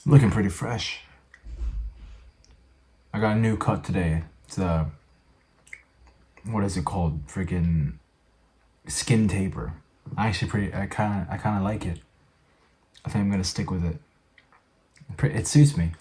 Looking pretty fresh. I got a new cut today. It's what is it called? Freaking skin taper. I kind of like it. I think I'm gonna stick with it. It suits me.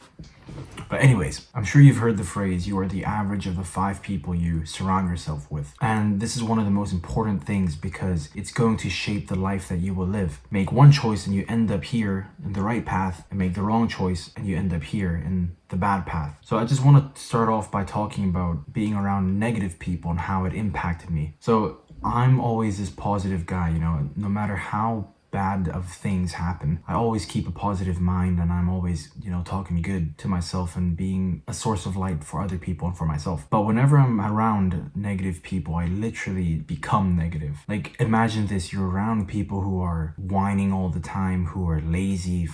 But anyways, I'm sure you've heard the phrase, you are the average of the 5 people you surround yourself with. And this is one of the most important things because it's going to shape the life that you will live. Make one choice and you end up here in the right path, and make the wrong choice and you end up here in the bad path. So I just want to start off by talking about being around negative people and how it impacted me. So I'm always this positive guy, no matter how bad of things happen, I always keep a positive mind, and I'm always, talking good to myself and being a source of light for other people and for myself. But whenever I'm around negative people, I literally become negative. Like, imagine this, you're around people who are whining all the time, who are lazy,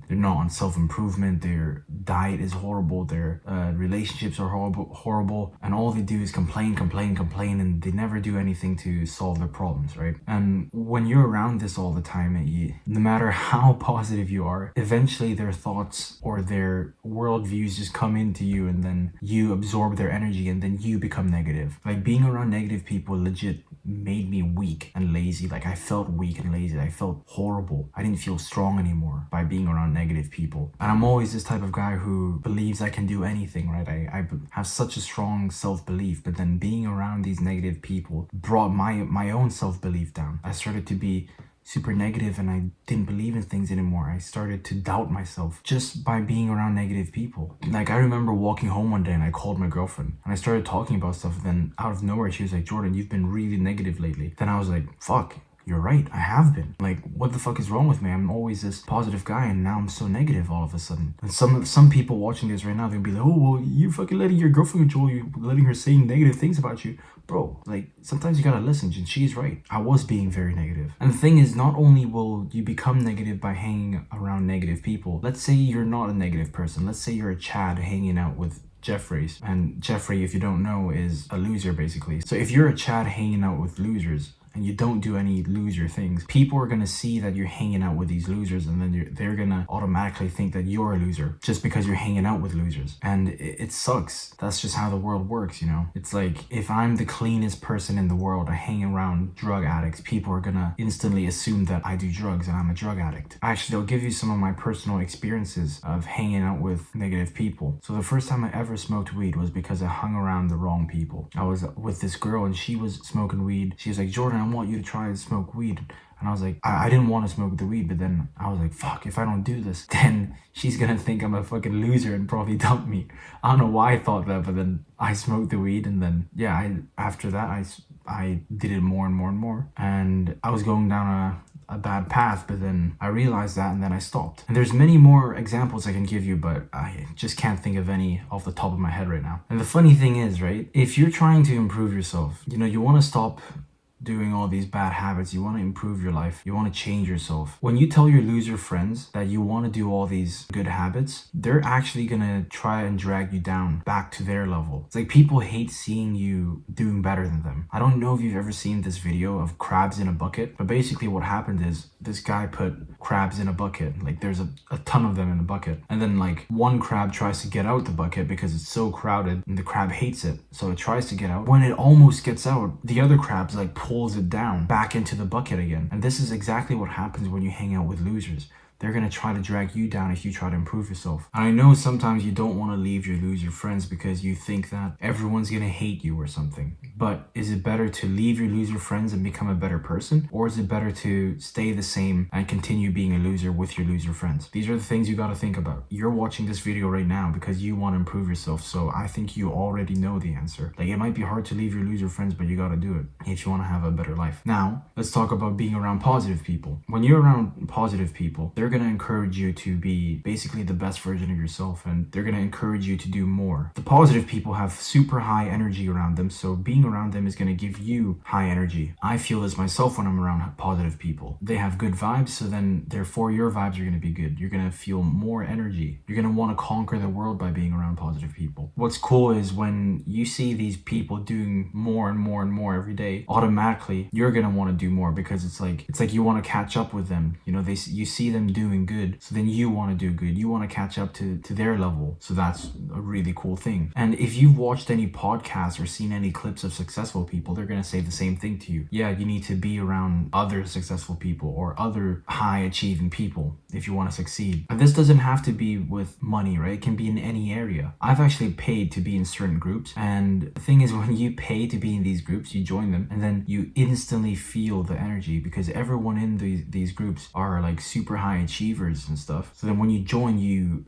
they're not on self-improvement, their diet is horrible, their relationships are horrible, and all they do is complain, and they never do anything to solve their problems, right? And when you're around this all the time, no matter how positive you are, eventually their thoughts or their worldviews just come into you, and then you absorb their energy, and then you become negative. Like, being around negative people legit made me weak and lazy. Like, I felt weak and lazy. I felt horrible. I didn't feel strong anymore by being around negative people. And I'm always this type of guy who believes I can do anything, right? I have such a strong self-belief, but then being around these negative people brought my own self-belief down. I started to be super negative, and I didn't believe in things anymore. I started to doubt myself just by being around negative people. Like, I remember walking home one day and I called my girlfriend and I started talking about stuff, and then out of nowhere she was like, "Jordan, you've been really negative lately." Then I was like, fuck, you're right, I have been. Like, what the fuck is wrong with me? I'm always this positive guy, and now I'm so negative all of a sudden. And some people watching this right now, they'll be like, "Oh, well, you're fucking letting your girlfriend control you, letting her say negative things about you." Bro, like, sometimes you gotta listen, and she's right. I was being very negative. And the thing is, not only will you become negative by hanging around negative people, let's say you're not a negative person. Let's say you're a Chad hanging out with Jeffries. And Jeffrey, if you don't know, is a loser, basically. So if you're a Chad hanging out with losers, and you don't do any loser things, people are gonna see that you're hanging out with these losers, and then they're gonna automatically think that you're a loser just because you're hanging out with losers. And it sucks. That's just how the world works, It's like, if I'm the cleanest person in the world, I hang around drug addicts, people are gonna instantly assume that I do drugs and I'm a drug addict. Actually, I'll give you some of my personal experiences of hanging out with negative people. So the first time I ever smoked weed was because I hung around the wrong people. I was with this girl and she was smoking weed. She was like, "Jordan, I want you to try and smoke weed." And I was like, I didn't want to smoke the weed, but then I was like, fuck, if I don't do this, then she's gonna think I'm a fucking loser and probably dump me. I don't know why I thought that, but then I smoked the weed, and then, after that, I did it more and more and more. And I was going down a bad path, but then I realized that, and then I stopped. And there's many more examples I can give you, but I just can't think of any off the top of my head right now. And the funny thing is, right, if you're trying to improve yourself, you want to stop doing all these bad habits, you want to improve your life, you want to change yourself. When you tell your loser friends that you want to do all these good habits, they're actually gonna try and drag you down back to their level. It's like, people hate seeing you doing better than them. I don't know if you've ever seen this video of crabs in a bucket, but basically what happened is this guy put crabs in a bucket. Like, there's a ton of them in a bucket, and then like one crab tries to get out the bucket because it's so crowded, and the crab hates it, so it tries to get out. When it almost gets out, the other crabs like pulls it down back into the bucket again. And this is exactly what happens when you hang out with losers. They're gonna try to drag you down if you try to improve yourself. And I know sometimes you don't want to leave your loser friends because you think that everyone's gonna hate you or something. But is it better to leave your loser friends and become a better person? Or is it better to stay the same and continue being a loser with your loser friends? These are the things you gotta think about. You're watching this video right now because you want to improve yourself, so I think you already know the answer. Like, it might be hard to leave your loser friends, but you gotta do it if you want to have a better life. Now, let's talk about being around positive people. When you're around positive people, they're going to encourage you to be basically the best version of yourself, and they're going to encourage you to do more. The positive people have super high energy around them, so being around them is going to give you high energy. I feel this myself when I'm around positive people. They have good vibes, so then therefore your vibes are going to be good. You're going to feel more energy. You're going to want to conquer the world by being around positive people. What's cool is when you see these people doing more and more and more every day, automatically you're going to want to do more, because it's like you want to catch up with them. You see them do doing good, so then you want to do good. You want to catch up to their level. So that's a really cool thing. And if you've watched any podcasts or seen any clips of successful people, they're going to say the same thing to you. Yeah, you need to be around other successful people or other high achieving people if you want to succeed. And this doesn't have to be with money, right? It can be in any area. I've actually paid to be in certain groups, and the thing is, when you pay to be in these groups, you join them and then you instantly feel the energy, because everyone in these groups are like super high achievers and stuff. So then when you join,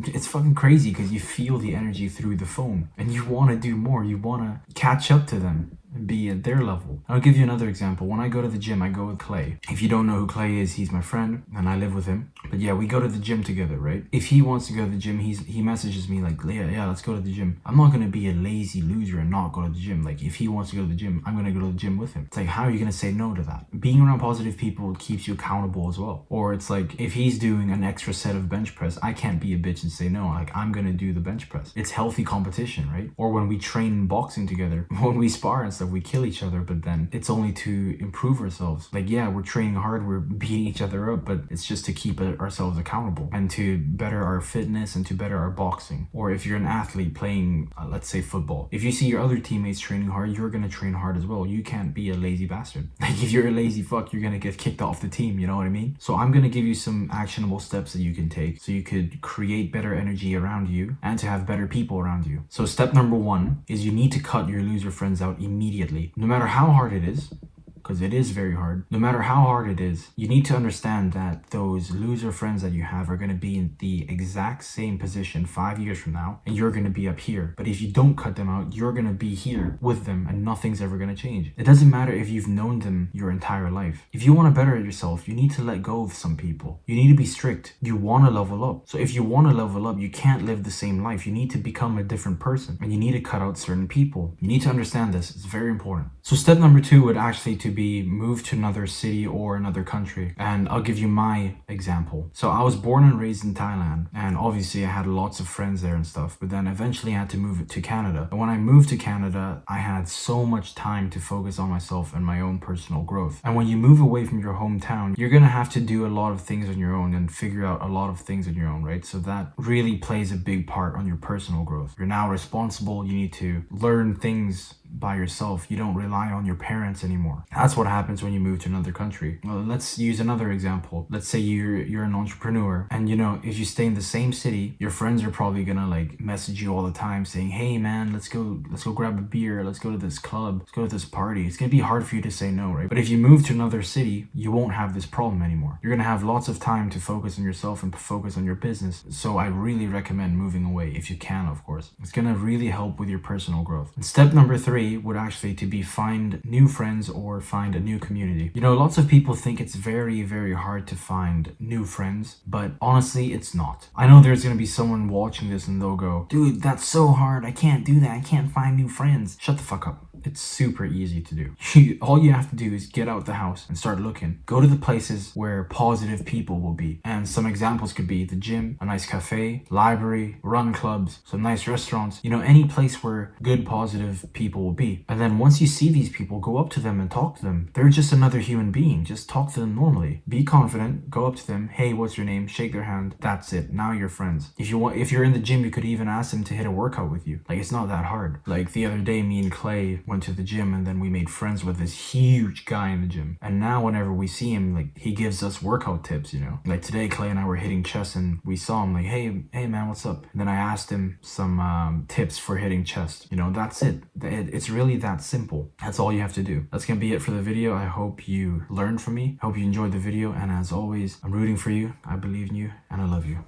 it's fucking crazy because you feel the energy through the phone and you want to do more. You want to catch up to them and be at their level. I'll give you another example. When I go to the gym, I go with Clay. If you don't know who Clay is, he's my friend and I live with him. But yeah, we go to the gym together, right? If he wants to go to the gym, he messages me like, yeah, let's go to the gym. I'm not gonna be a lazy loser and not go to the gym. Like, if he wants to go to the gym, I'm gonna go to the gym with him. It's like, how are you gonna say no to that? Being around positive people keeps you accountable as well. Or it's like, if he's doing an extra set of bench press, I can't be a bitch and say no. Like, I'm gonna do the bench press. It's healthy competition, right? Or when we train boxing together, when we spar and stuff, we kill each other, but then it's only to improve ourselves. Like, yeah, we're training hard, we're beating each other up, but it's just to keep ourselves accountable and to better our fitness and to better our boxing. Or if you're an athlete playing, let's say football, if you see your other teammates training hard, you're gonna train hard as well. You can't be a lazy bastard. Like, if you're a lazy fuck, you're gonna get kicked off the team, you know what I mean? So I'm gonna give you some actionable steps that you can take so you could create better energy around you and to have better people around you. So step number 1 is you need to cut your loser friends out immediately. No matter how hard it is, because it is very hard. No matter how hard it is, you need to understand that those loser friends that you have are going to be in the exact same position 5 years from now, and you're going to be up here. But if you don't cut them out, you're going to be here with them, and nothing's ever going to change. It doesn't matter if you've known them your entire life. If you want to better yourself, you need to let go of some people. You need to be strict. You want to level up. So if you want to level up, you can't live the same life. You need to become a different person, and you need to cut out certain people. You need to understand this. It's very important. So step number 2 would actually to be move to another city or another country. And I'll give you my example. So I was born and raised in Thailand, and obviously I had lots of friends there and stuff, but then eventually I had to move to Canada. And when I moved to Canada, I had so much time to focus on myself and my own personal growth. And when you move away from your hometown, you're gonna have to do a lot of things on your own and figure out a lot of things on your own, right? So that really plays a big part on your personal growth. You're now responsible. You need to learn things by yourself. You don't rely on your parents anymore. That's what happens when you move to another country. Well, let's use another example. Let's say you're an entrepreneur, and if you stay in the same city, your friends are probably gonna like message you all the time saying, hey man, let's go grab a beer, let's go to this club, let's go to this party. It's gonna be hard for you to say no, right? But if you move to another city, you won't have this problem anymore. You're gonna have lots of time to focus on yourself and focus on your business. So I really recommend moving away if you can, of course. It's gonna really help with your personal growth. And step number 3 would actually to be find new friends or find a new community. Lots of people think it's very, very hard to find new friends, but honestly, it's not. I know there's gonna be someone watching this and they'll go, dude, that's so hard. I can't do that. I can't find new friends. Shut the fuck up. It's super easy to do. All you have to do is get out the house and start looking. Go to the places where positive people will be. And some examples could be the gym, a nice cafe, library, run clubs, some nice restaurants, any place where good positive people will be. And then once you see these people, go up to them and talk to them. They're just another human being. Just talk to them normally. Be confident, go up to them. Hey, what's your name? Shake their hand. That's it. Now you're friends. If you're in the gym, you could even ask them to hit a workout with you. Like, it's not that hard. Like the other day, me and Clay went to the gym, and then we made friends with this huge guy in the gym. And now whenever we see him, like, he gives us workout tips, Like today, Clay and I were hitting chest, and we saw him like, hey man, what's up? And then I asked him some tips for hitting chest. That's it. It's really that simple. That's all you have to do. That's gonna be it for the video. I hope you learned from me. I hope you enjoyed the video, and as always, I'm rooting for you. I believe in you, and I love you.